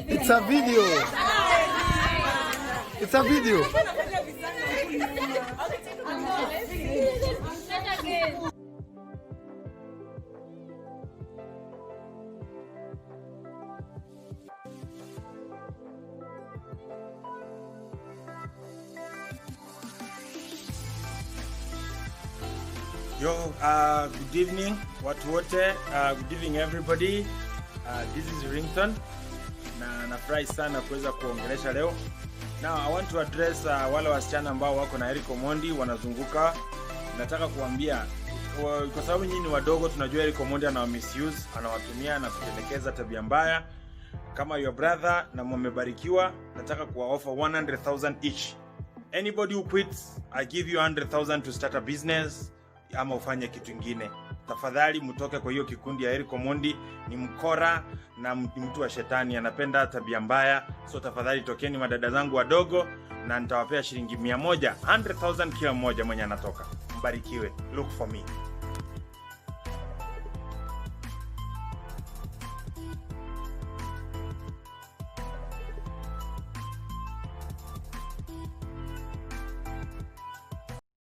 It's a video. It's a video. Yo, good evening, watu wote. Good evening everybody. This is Ringtone. Na nafurahi sana kuweza kuongelesha leo. Now I want to address wale wasichana ambao wako na Eric Omondi wanazunguka. Nataka kuambia kwa sababu nyinyi ni wadogo, tunajua Eric Omondi ana misuse, anawatumia na kutelekeza tabia mbaya. Kama your brother na mmebarikiwa, nataka kuwa offer 100,000 each. Anybody who quits, I give you 100,000 to start a business ama ufanye kitu kingine. Tafadhali mtoke kwa hiyo kikundi ya Eric Omondi, ni mkora na mtu wa shetani, anapenda tabia mbaya. So tafadhali tokeni madada zangu wadogo, na nitawapea shilingi 100,000 kila mmoja mwenye anatoka. Mbarikiwe. Look for me.